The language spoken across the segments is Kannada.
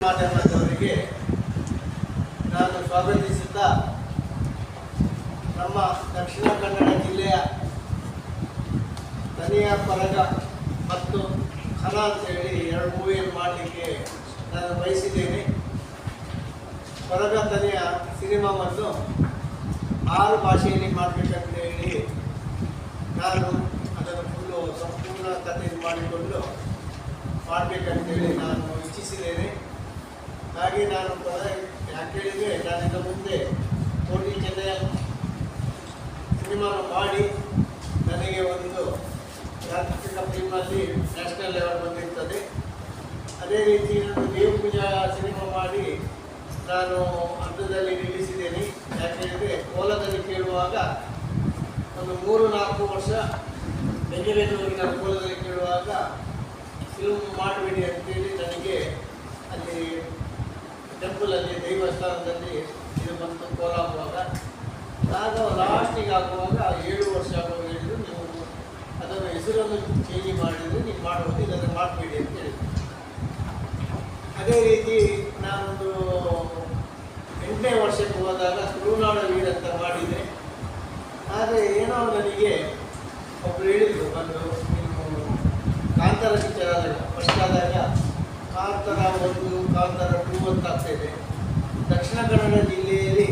ಮಾಧ್ಯಮದವರಿಗೆ ನಾನು ಸ್ವಾಗತಿಸುತ್ತಾ ನಮ್ಮ ದಕ್ಷಿಣ ಕನ್ನಡ ಜಿಲ್ಲೆಯ ತನಿಯ ಪರಗ ಮತ್ತು ಖನ ಅಂತೇಳಿ ಎರಡು ಮೂವಿಯನ್ನು ಮಾಡಲಿಕ್ಕೆ ನಾನು ಬಯಸಿದ್ದೇನೆ. ಪರಗ ತನಿಯ ಸಿನಿಮಾವನ್ನು 6 ಭಾಷೆಯಲ್ಲಿ ಮಾಡಬೇಕಂತ ಹೇಳಿ ನಾನು ಅದನ್ನು ಫುಲ್ಲು ಸಂಪೂರ್ಣ ಕಥೆ ಮಾಡಿಕೊಂಡು ಮಾಡಬೇಕಂತೇಳಿ ನಾನು ಇಚ್ಛಿಸಿದ್ದೇನೆ. ಹಾಗೆ ನಾನು ಯಾಕೆ ಹೇಳಿದರೆ ನಾನಿಂದ ಮುಂದೆ ಕೋಟಿ ಚೆನ್ನೈ ಸಿನಿಮಾನ ಮಾಡಿ ನನಗೆ ಒಂದು ಜಾಗತಿಕ ಫಿಲ್ಮಲ್ಲಿ ನ್ಯಾಷನಲ್ ಲೆವೆಲ್ ಬಂದಿರ್ತದೆ. ಅದೇ ರೀತಿ ನಾನು ದೇವಪೂಜಾ ಸಿನಿಮಾ ಮಾಡಿ ನಾನು ಹಂತದಲ್ಲಿ ನಿಲ್ಲಿಸಿದ್ದೇನೆ. ಯಾಕೆ ಹೇಳಿದರೆ ಕೋಲದಲ್ಲಿ ಕೇಳುವಾಗ ಒಂದು 3-4 ವರ್ಷ ಬೆಂಗಳೂರಿಗೆ ಹೋಗಿ ನಾನು ಕೋಲದಲ್ಲಿ ಕೇಳುವಾಗ ಫಿಲ್ಮ್ ಮಾಡಬೇಡಿ ಅಂತೇಳಿ ನನಗೆ ಅಲ್ಲಿ ಟೆಂಪಲಲ್ಲಿ ದೇವಸ್ಥಾನದಲ್ಲಿ ಇದು ಬಂತು ಕೋಲ ಆಗುವಾಗ. ಆಗ ಲಾಸ್ಟಿಗೆ ಆಗುವಾಗ 7 ವರ್ಷ ಆಗುವಾಗ ಹೇಳಿದ್ರು, ನೀವು ಅದನ್ನು ಹೆಸರನ್ನು ಚೇಂಜ್ ಮಾಡಿದರೆ ನೀವು ಮಾಡುವುದು, ಇದನ್ನು ಮಾಡಬೇಡಿ ಅಂತ ಹೇಳಿದ್ರು. ಅದೇ ರೀತಿ ನಾನೊಂದು 8ನೇ ವರ್ಷಕ್ಕೆ ಹೋದಾಗ ತುಳುನಾಡ ವೀರ್ ಅಂತ ಮಾಡಿದೆ. ಆದರೆ ಏನೋ ನನಗೆ ಒಬ್ಬರು ಹೇಳಿದರು, ಬಂದು ನೀವು ಕಾಂತಾರ ಪಿಕ್ಚರ್ ಆದಾಗ ಫಸ್ಟ್ ಆದಾಗ ಕಾಂತಾರ 1, ಕಾಂತಾರ 2 ಅಂತ ಆಗ್ತಾಯಿದೆ. ದಕ್ಷಿಣ ಕನ್ನಡ ಜಿಲ್ಲೆಯಲ್ಲಿ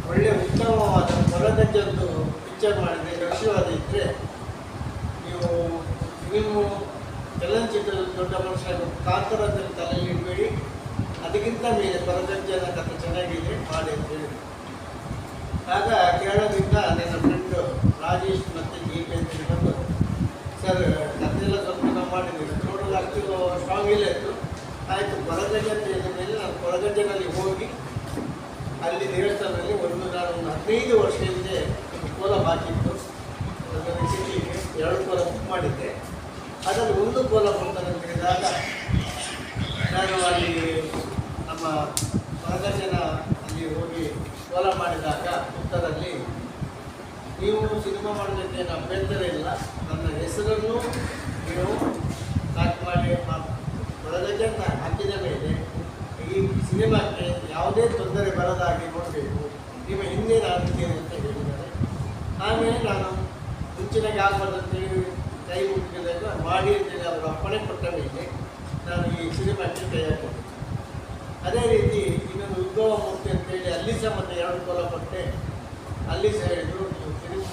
ಒಳ್ಳೆಯ ಉತ್ತಮವಾದ ಹೊರಗಜ್ಜದ್ದು ಪಿಕ್ಚರ್ ಮಾಡಿದರೆ ಲಕ್ಷ್ಯವಾದ ಇದ್ದರೆ ನೀವು ಫಿಲ್ಮು ಚಲನಚಿತ್ರದ ದೊಡ್ಡ ಮನುಷ್ಯ ಕಾಂತಾರದಲ್ಲಿ ತಲೆಯಲ್ಲಿ ಇಡಬೇಡಿ, ಅದಕ್ಕಿಂತ ಮೇಲೆ ಹೊರಗಜ್ಜನ ಕಥೆ ಚೆನ್ನಾಗಿದೆ ಮಾಡಿ ಅಂತ ಹೇಳಿದರು. ಆಗ ಕೇರಳದಿಂದ ನನ್ನ ಫ್ರೆಂಡು ರಾಜೇಶ್ ಮತ್ತು ಜಿ.ಪಿ. ಅಂತ ಬಂದು, ಸರ್ ಕಥೆಲ್ಲ ಸ್ವಲ್ಪ ನಾವು ಮಾಡಿದ್ದೀವಿ, ನೋಡಲು ಅಷ್ಟು ಸ್ಟ್ರಾಂಗ್ ಇಲ್ಲ ಇತ್ತು. ಆಯಿತು, ಕೊರಗಜ್ಜೆ ಅಂತ ಹೇಳಿದ ಮೇಲೆ ನಾನು ಕೊರಗಜ್ಜನಲ್ಲಿ ಹೋಗಿ ಅಲ್ಲಿ ದೇವಸ್ಥಾನದಲ್ಲಿ ನಾನು 15 ವರ್ಷ ಹಿಂದೆ ಕೋಲ ಬಾಕಿ ಇತ್ತು, ಅದನ್ನು ಸಿಗಲಿಕ್ಕೆ 2 ಕೋಲ ಬುಕ್ ಮಾಡಿದ್ದೆ. ಅದರಲ್ಲಿ 1 ಕೋಲ ಕೊಡ್ತಾನೆ ಅಂತ ಹೇಳಿದಾಗ ನಾನು ಅಲ್ಲಿ ನಮ್ಮ ಕೊರಗಜ್ಜನ ಅಲ್ಲಿ ಹೋಗಿ ಕೋಲ ಮಾಡಿದಾಗ ಉತ್ತರಲ್ಲಿ, ನೀವು ಸಿನಿಮಾ ಮಾಡೋದಕ್ಕೆ ಏನು ಅಭ್ಯಂತರ ಇಲ್ಲ, ನನ್ನ ಹೆಸರನ್ನು ನೀವು ಪ್ಯಾಕ್ ಮಾಡಿ ಕೊರಗಜ್ಜೆ ಅಂತ ಹಾಕಿದ ಮೇಲೆ ಈ ಸಿನಿಮಾಕ್ಕೆ ಯಾವುದೇ ತೊಂದರೆ ಬರದಾಗಿ ನೋಡಬೇಕು, ನಿಮ್ಮ ಹಿಂದೆ ನಾನು ಇದ್ದೇನೆ ಅಂತ ಹೇಳಿದ್ದಾರೆ. ಆಮೇಲೆ ನಾನು ಮುಂಚಿನಾಗೆ ಆಗಬಾರ್ದಂತೇಳಿ ಕೈ ಮುಟ್ಟಿದಾಗ ಮಾಡಿ ಅಂತೇಳಿ ಅವರು ಅಪ್ಪಣೆ ಕೊಟ್ಟ ಮೇಲೆ ನಾನು ಈ ಸಿನಿಮಾಕ್ಕೆ ಕೈ ಹಾಕಿದ್ದೆ. ಅದೇ ರೀತಿ ಇನ್ನೊಂದು ಉದ್ಭವ ಮೂರ್ತಿ ಅಂತೇಳಿ ಅಲ್ಲಿ ಸಹ ಮತ್ತೆ 2 ಕೋಲ ಕೊಟ್ಟೆ. ಅಲ್ಲಿ ಸಹ ಹೇಳಿದರು, ನೀವು ಫಿಲ್ಮ್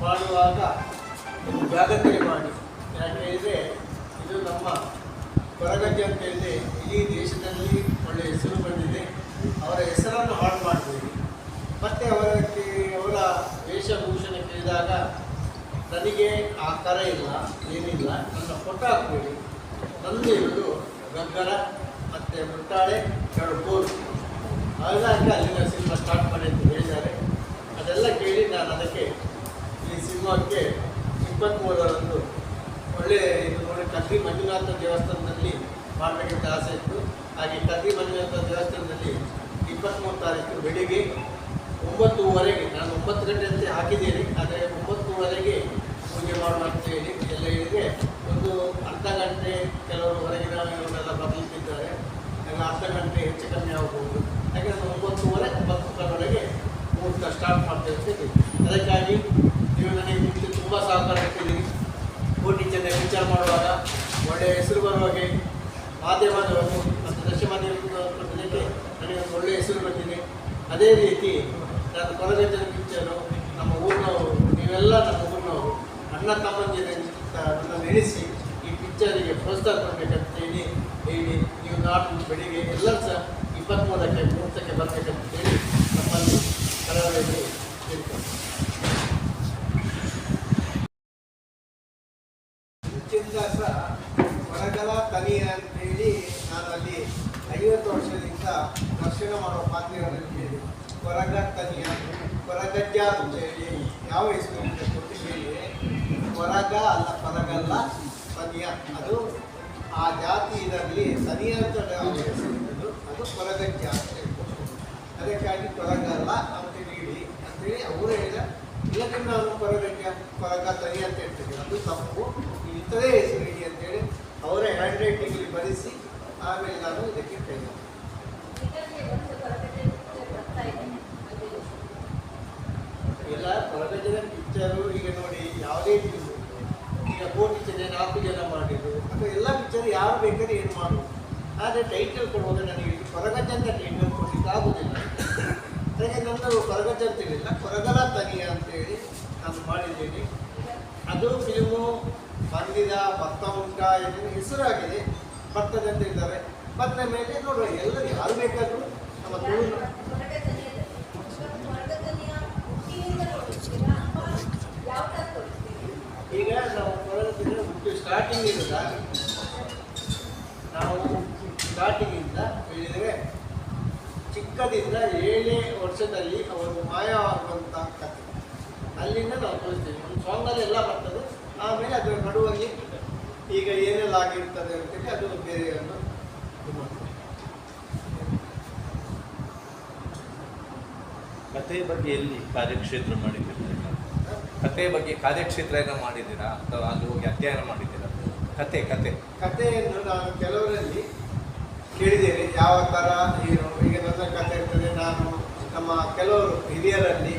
ಮಾಡುವಾಗ ಜಾಗೃತಿ ಮಾಡಿ. ಯಾಕೆ ಹೇಳಿದರೆ ಇದು ನಮ್ಮ ಕೊರಗಜ್ಜೆ ಅಂತ ಹೇಳಿದೆ, ಇಡೀ ದೇಶದಲ್ಲಿ ಒಳ್ಳೆಯ ಹೆಸರು ಬಂದಿದೆ, ಅವರ ಹೆಸರನ್ನು ಹಾಳು ಮಾಡಬೇಡಿ. ಮತ್ತು ಅವರ ವೇಷಭೂಷಣ ಕೇಳಿದಾಗ ನನಗೆ ಆಕಾರ ಇಲ್ಲ, ಏನಿಲ್ಲ, ನನ್ನ ಫೋಟೋ ಹಾಕಬೇಡಿ, ನಂದು ಇರೋದು ಗಗ್ಗರ ಮತ್ತು ಮುಟ್ಟಾಳೆ 2 ಬೋರು, ಹಾಗಾಗಿ ಅಲ್ಲಿನ ಸಿನಿಮಾ ಸ್ಟಾರ್ಟ್ ಮಾಡಿ ಅಂತ ಹೇಳಿದ್ದಾರೆ. ಅದೆಲ್ಲ ಕೇಳಿ ನಾನು ಅದಕ್ಕೆ ಈ ಸಿನಿಮಾಕ್ಕೆ 23ರಂದು ಒಳ್ಳೆಯ ಇದು ನೋಡಿ ಕದ್ರಿ ಮಂಜುನಾಥ ದೇವಸ್ಥಾನದಲ್ಲಿ ಮಾಡಬೇಕಂತ ಆಸೆ ಇತ್ತು. ಹಾಗೆ ಕದ್ರಿ ಮಂಜುನಾಥ ದೇವಸ್ಥಾನದಲ್ಲಿ 23 ತಾರೀಕು ಬೆಳಿಗ್ಗೆ 9:30 ನಾನು 9 ಗಂಟೆ ಅಂತ ಹಾಕಿದ್ದೇನೆ. ಆದರೆ 9:30 ಪೂಜೆ ಮಾಡುವ ಅಂತೇಳಿ ಎಲ್ಲ ಹೇಳಿದರೆ ಒಂದು ಅರ್ಧ ಗಂಟೆ ಕೆಲವರು ಹೊರಗಿನ ಇವರೆಲ್ಲ ಬದಲಿಸಿದ್ದಾರೆ, ಎಲ್ಲ ಅರ್ಧ ಗಂಟೆ ಹೆಚ್ಚು ಕಮ್ಮಿ ಆಗಬಹುದು. ಹಾಗೆ ನಾನು 9:30 10 ಮುಹೂರ್ತ ಸ್ಟಾರ್ಟ್ ಮಾಡ್ತೇವೆ ಅಂತ ಹೇಳಿ. ಅದಕ್ಕಾಗಿ ನೀವು ನನಗೆ ಮುಂಚೆ ತುಂಬ ಸಹಕಾರ ಕೊಟ್ಟಿದ್ದೀರಿ. ಕೋಟಿ ಚೆನ್ನೈ ವಿಚಾರ ಮಾಡುವಾಗ ಒಳ್ಳೆಯ ಹೆಸರು ಬರುವಾಗೆ ಮಾಧ್ಯಮದವರು ಮತ್ತು ದೃಶ್ಯ ಮಾಧ್ಯಮದಕ್ಕೆ ನನಗೆ ಒಂದು ಒಳ್ಳೆಯ ಹೆಸರು ಬಂದಿದೆ. ಅದೇ ರೀತಿ ನಾನು ಕೊರಗಜ್ಜನ ಪಿಕ್ಚರು ನಮ್ಮ ಊರಿನವರು, ನೀವೆಲ್ಲ ನಮ್ಮ ಊರಿನವರು ಅಣ್ಣ ತಮ್ಮಂದಿರ ನನ್ನನ್ನು ಎಣಿಸಿ ಈ ಪಿಕ್ಚರಿಗೆ ಪ್ರೋತ್ಸಾಹ ಕೊಡಬೇಕಂತ ಹೇಳಿ ನೀವು ನಾಡು ಬೆಳಿಗ್ಗೆ ಎಲ್ಲರೂ ಸಹ 23ಕ್ಕೆ ಮುಹೂರ್ತಕ್ಕೆ ಬರಬೇಕಂತ ಹೇಳಿ ನಮ್ಮಲ್ಲಿ ಕರಾವಳಿಯಲ್ಲಿ ಹೇಳ್ತಾರೆ. ಮುಂಚಿಂದ ಸಹ ಹೊರಗಲ ತನಿಯ ಅಂತೇಳಿ ನಾನು ಅಲ್ಲಿ 50 ವರ್ಷದಿಂದ ದರ್ಶನ ಮಾಡುವ ಪಾತ್ರೆಗಳನ್ನು ಹೇಳಿ ಹೊರಗ ತನಿಯ ಹೊರಗಜ್ಜ ಅಂತೇಳಿ ಯಾವ ಹೆಸರು ಕೊಟ್ಟು ಹೇಳಿ, ಹೊರಗ ಅಲ್ಲ ಹೊರಗಲ್ಲ ತನಿಯ, ಅದು ಆ ಜಾತಿ ಇದರಲ್ಲಿ ತನಿಯ ಅಂತ ಹೆಸರಿದ್ದು ಅದು ಹೊರಗಜ್ಜ ಅಂತ ಹೇಳ್ಬೋದು. ಅದಕ್ಕಾಗಿ ಹೊರಗಲ್ಲ ಅಂತ ಹೇಳಿ ಅಂತೇಳಿ ಅವರು ಹೇಳಿದ. ಇಲ್ಲಕ್ಕೆ ನಾನು ಹೊರಗಜ್ಜ ಹೊರಗ ತನಿ ಅಂತ ಹೇಳ್ತಿದ್ದೆ, ಅದು ತಪ್ಪು, ಇಂಥದೇ ಹೆಸರು ಇಡಿ ಅಂತೇಳಿ ಅವರೇ ಹ್ಯಾಂಡ್ ರೈಟಿಂಗಲ್ಲಿ ಬರೆಸಿ ಆಮೇಲೆ ನಾನು ಇದಕ್ಕೆ ಕೈ ಎಲ್ಲ ಹೊರಗಡೆ ಪಿಕ್ಚರು. ಈಗ ನೋಡಿ ಯಾವುದೇ ಫಿಲ್ಮು, ಈಗ ಕೋಟಿ ಜನ 4 ಜನ ಮಾಡಿದ್ರು ಅಥವಾ ಎಲ್ಲ ಪಿಕ್ಚರ್ ಯಾರು ಬೇಕಾದ್ರೆ ಏನು ಮಾಡೋದು. ಆದರೆ ಟೈಟಲ್ ಕೊಡುವಾಗ ನನಗೆ ಕೊರಗಜ್ಜ ಅಂತ ಟೈಟಲ್ ಕೊಡಲಿಕ್ಕೆ ಆಗೋದಿಲ್ಲ. ಅದಕ್ಕೆ ನನ್ನದು ಕೊರಗಜ್ಜ ಅಂತೇಳಿಲ್ಲ, ಕೊರಗಲ ತನಿಯ ಅಂತೇಳಿ ನಾನು ಮಾಡಿದ್ದೇನೆ. ಅದು ಫಿಲ್ಮು ಬಂದಿದ ಭತ್ತ ಉಂಟ ಎಂದು ಹೆಸರಾಗಿದೆ, ಬರ್ತದೆ ಅಂತ ಇದ್ದಾರೆ. ಬಂದ ಮೇಲೆ ನೋಡುವ, ಎಲ್ಲರೂ ಯಾರು ಬೇಕಾದರೂ ನಮ್ಮ ತುಳು ಈಗ ನಾವು ಕೊರಗಜ್ಜ ಹುಟ್ಟು ಸ್ಟಾರ್ಟಿಂಗಿಂದ ಹೇಳಿದರೆ ಚಿಕ್ಕದಿಂದ 7ನೇ ವರ್ಷದಲ್ಲಿ ಅವರು ಮಾಯವಾಗುವಂಥ ಕಥೆ, ಅಲ್ಲಿಂದ ನಾವು ತೋರಿಸ್ತೀವಿ. ಒಂದು ಸಾಂಗಲ್ಲಿ ಎಲ್ಲ ಬರ್ತದೆ, ಆಮೇಲೆ ಅದರ ನಡುವಲ್ಲಿ ಈಗ ಏನೆಲ್ಲ ಆಗಿರ್ತದೆ ಅಂತೇಳಿ ಅದು ಬೇರೆಯನ್ನು ಕಥೆಯ ಬಗ್ಗೆ ಎಲ್ಲಿ ಕಾರ್ಯಕ್ಷೇತ್ರ ಮಾಡಿದ್ದೀರಾ? ಕಥೆಯ ಬಗ್ಗೆ ಕಾರ್ಯಕ್ಷೇತ್ರ ಏನೋ ಮಾಡಿದ್ದೀರಾ ಅಥವಾ ಅಲ್ಲಿ ಹೋಗಿ ಅಧ್ಯಯನ ಮಾಡಿದ್ದೀರಾ? ಕಥೆಯನ್ನು ನಾನು ಕೆಲವರಲ್ಲಿ ಕೇಳಿದ್ದೇನೆ, ಯಾವ ಥರ ಏನು. ಈಗ ನನ್ನ ಕಥೆ ಇರ್ತದೆ, ನಾನು ನಮ್ಮ ಕೆಲವರು ಹಿರಿಯರಲ್ಲಿ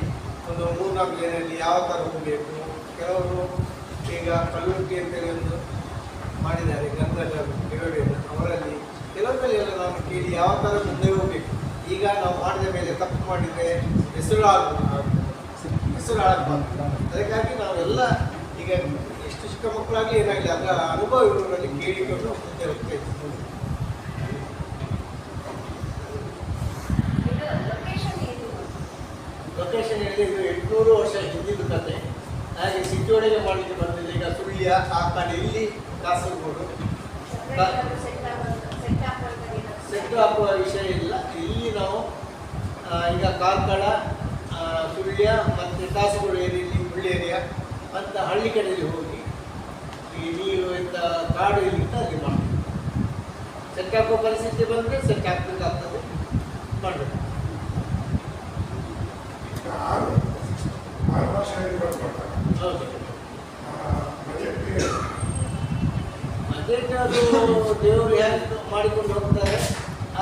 ಒಂದು 3-4 ಜನರಲ್ಲಿ ಯಾವ ಥರ ಹೋಗಬೇಕು. ಕೆಲವರು ಈಗ ಕಲ್ಲುರ್ಟಿ ಅಂತೇಳಿ ಒಂದು ಮಾಡಿದ್ದಾರೆ, ಗಂಧರ್ವರು ಕೆಲವರೇನು, ಅವರಲ್ಲಿ ಕೆಲವರಲ್ಲಿ ಎಲ್ಲ ನಾನು ಕೇಳಿ ಯಾವ ಥರ ಮುಂದೆ ಹೋಗಬೇಕು. ಈಗ ನಾವು ಮಾಡಿದ ಮೇಲೆ ತಪ್ಪು ಮಾಡಿದರೆ ಹೆಸರು ಆಗಬಾರ್ದು. ಅದಕ್ಕಾಗಿ ನಾವೆಲ್ಲ ಈಗ ಎಷ್ಟು ಚಿಕ್ಕ ಮಕ್ಕಳಾಗಲಿ ಏನಾಗಲಿ ಅದರ ಅನುಭವ ಇವರಲ್ಲಿ ಕೇಳಿಕೊಂಡು ಮುಂದೆ ಹೋಗ್ತಾ ಇದ್ದೀವಿ. ಲೊಕೇಶನ್ ಹೇಳಿ ಇದು 800 ವರ್ಷ ಹಿಂದಿದ್ದು ಕತೆ. ಹಾಗೆ ಸಿಟಿ ಒಳಗೆ ಮಾಡಲಿಕ್ಕೆ ಬಂದಿದೆ. ಈಗ ಸುಳ್ಯ ಆ ಕಡೆ, ಇಲ್ಲಿ ಕಾಸರಗೋಡು ಸೆಟ್ ಹಾಕುವ ವಿಷಯ ಇಲ್ಲ. ಇಲ್ಲಿ ನಾವು ಈಗ ಕಾರ್ಕಳ, ಸುಳ್ಯ ಮತ್ತು ಕಾಸರಗೋಡು ಏರಿಯಲ್ಲಿ ಮುಳ್ಳಿ ಏರಿಯಾ ಮತ್ತು ಹಳ್ಳಿ ಕಡೆಯಲ್ಲಿ ಹೋಗಿ ಈ ನೀರು ಇಂಥ ಕಾಡು ಇಲ್ಲಿಂದ ಅಲ್ಲಿ ಮಾಡ್ತೀವಿ. ಸೆಟ್ ಹಾಕುವ ಪರಿಸ್ಥಿತಿ ಬಂದರೆ ಸೆಟ್ ಹಾಕಬೇಕಾಗ್ತದೆ, ಮಾಡಬೇಕು. ಹೌದು, ಬಜೆಟ್ ಅದು ದೇವರು ಹೇಗೆ ಮಾಡಿಕೊಂಡು ಹೋಗ್ತಾರೆ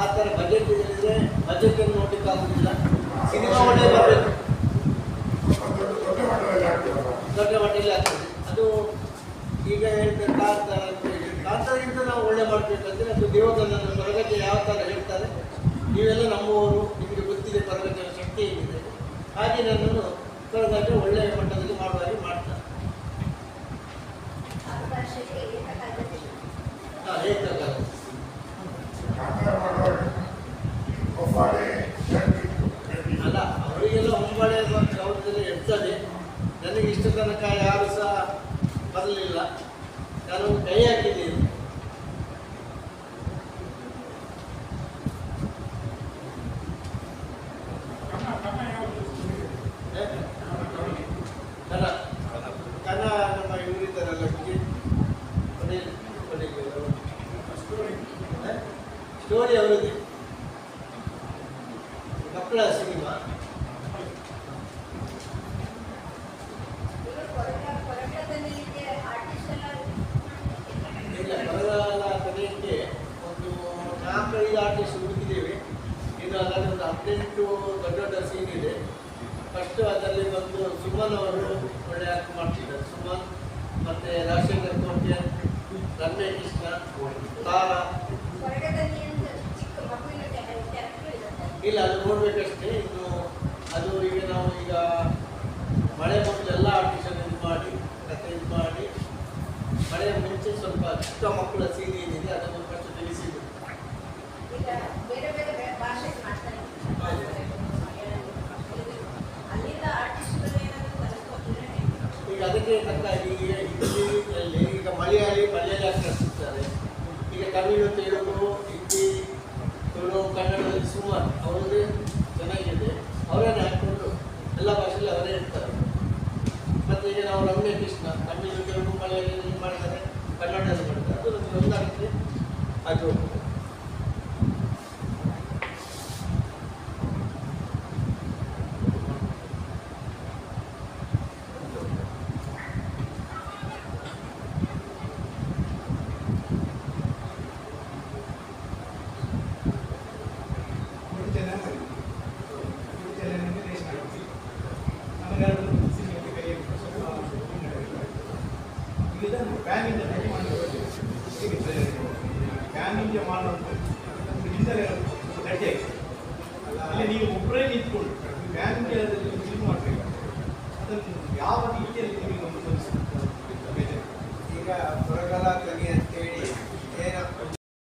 ಆ ಥರ ಬಜೆಟ್ ಹೇಳಿದರೆ ಬಜೆಟನ್ನು ನೋಡಲಿಕ್ಕೆ ಆಗೋದಿಲ್ಲ. ಸಿನಿಮಾ ಒಳ್ಳೆ ಬರಬೇಕು, ದೊಡ್ಡ ಮಟ್ಟದಲ್ಲಿ ಆಗ್ತದೆ. ಅದು ಈಗ ಹೇಳ್ತಾರೆ ಕಾಂತಾರ ಅಂತ ಹೇಳಿ, ಕಾಂತಾರಗಿಂತ ನಾವು ಒಳ್ಳೆ ಮಾಡಬೇಕಂದ್ರೆ ಅದು ದೇವರನ್ನು ಕೊರಗಜ್ಜ ಯಾವ ಥರ ಹೇಳ್ತಾರೆ, ನೀವೆಲ್ಲ ನಮ್ಮವರು, ನಿಮಗೆ ಗೊತ್ತಿದೆ ಕೊರಗಜ್ಜನ ಶಕ್ತಿ ಏನಿದೆ. ಹಾಗೆ ನನ್ನನ್ನು ಕೊರಗಜ್ಜ ಒಳ್ಳೆಯ ಮಟ್ಟದಲ್ಲಿ ಮಾಡುವ ಹಾಗೆ ಮಾಡ್ತಾರೆ. ಅಲ್ಲ, ಅವರಿಗೆಲ್ಲ ಹೊಂಬಾಳೆ ಅವ್ರದ್ದೆಲ್ಲ ಇರ್ತದೆ. ನನಗೆ ಇಷ್ಟು ತನಕ ಯಾರು ಸಹ ಬರಲಿಲ್ಲ, ನಾನು ಕೈ ಹಾಕಿದ್ದೀನಿ. ಕನ ನಮ್ಮ ಇವರಿದ್ದಾರಲ್ಲ ಸ್ಟೋರಿ ಅವರದ್ದು ಮಕ್ಕಳ ಸಿನಿಮಾ. ಇಲ್ಲ, ಬರಗಾಲ ಕಡೆಯಕ್ಕೆ ಒಂದು 4-5 ಆರ್ಟಿಸ್ಟ್ ಹುಡುಕಿದ್ದೇವೆ. ಇನ್ನು ಅದರಲ್ಲಿ ಒಂದು 18 ದೊಡ್ಡ ದೊಡ್ಡ ಸೀನ್ ಇದೆ. ಫಸ್ಟ್ ಅದರಲ್ಲಿ ಬಂದು ಸುಮನ್ ಅವರು ಒಳ್ಳೆ ಆ್ಯಕ್ಟ್ ಮಾಡ್ತಿದ್ದಾರೆ. ಸುಮನ್ ಮತ್ತು ರಾಜಶೇಖರ್ ಕೋಟೆ, ರಮ್ಯ ಕೃಷ್ಣ, ತಾರಾ. ಇಲ್ಲ, ಅದು ನೋಡಬೇಕಷ್ಟೇ. ಇನ್ನು ಅದು ಈಗ ನಾವು ಈಗ ಮಳೆ ಮೊದಲು ಎಲ್ಲ ಆರ್ಟಿಸ್ಟನ್ನು ಇದು ಮಾಡಿ ಕತೆ ಇದು ಮಾಡಿ, ಮಳೆಯ ಮುಂಚೆ ಸ್ವಲ್ಪ ಚಿಕ್ಕ ಮಕ್ಕಳ ಸೀನ್ ಏನಿದೆ ಅದನ್ನು ಫಸ್ಟ್ ತಿಳಿಸಿದ್ರು. ಈಗ ಅದಕ್ಕೆ ತಕ್ಕಾಗಿ ಈಗ ಹಿಂದಿಯಲ್ಲಿ ಈಗ ಮಲಯಾಳಿ ಆಕ್ಟರ್ಸ್ ಇರ್ತಾರೆ. ಈಗ ತಮಿಳು, ತೆಲುಗು, ಹಿಂದಿ, ತುಳು, ಕನ್ನಡದಲ್ಲಿ ಸುಮಾರು ಅವರದೇ ಚೆನ್ನಾಗಿದೆ. ಅವರನ್ನೇ ಹಾಕ್ಕೊಂಡು ಎಲ್ಲ ಭಾಷೆಯಲ್ಲಿ ಅವರೇ ಇರ್ತಾರೆ. ಮತ್ತು ಈಗ ನಾವು ರಮ್ಯ ಕೃಷ್ಣ ತಮಿಳು, ತೆಲುಗು, ಮಲಯಾಳಿ ಮಾಡಿದ್ದಾರೆ, ಕನ್ನಡದಲ್ಲಿ ಮಾಡಿದ್ದಾರೆ. ಅದು ನಮಗೆ ಹೊಂದಾಣಿಕೆ ಆಗಿ ಹೋಗ್ತದೆ. ಪ್ಯಾನ್ ಇಂಡಿಯಾ ಮಾಡುವಂತ ಹಿಂದೆ ಗಟ್ಟಿ ಆಗಿದೆ. ಅಲ್ಲಿ ನೀವು ಒಬ್ಬರೇ ನಿಂತ್ಕೊಂಡು ಪ್ಯಾನ್ ಇಂಡಿಯಾದಲ್ಲಿ ಫಿಲ್ಮ್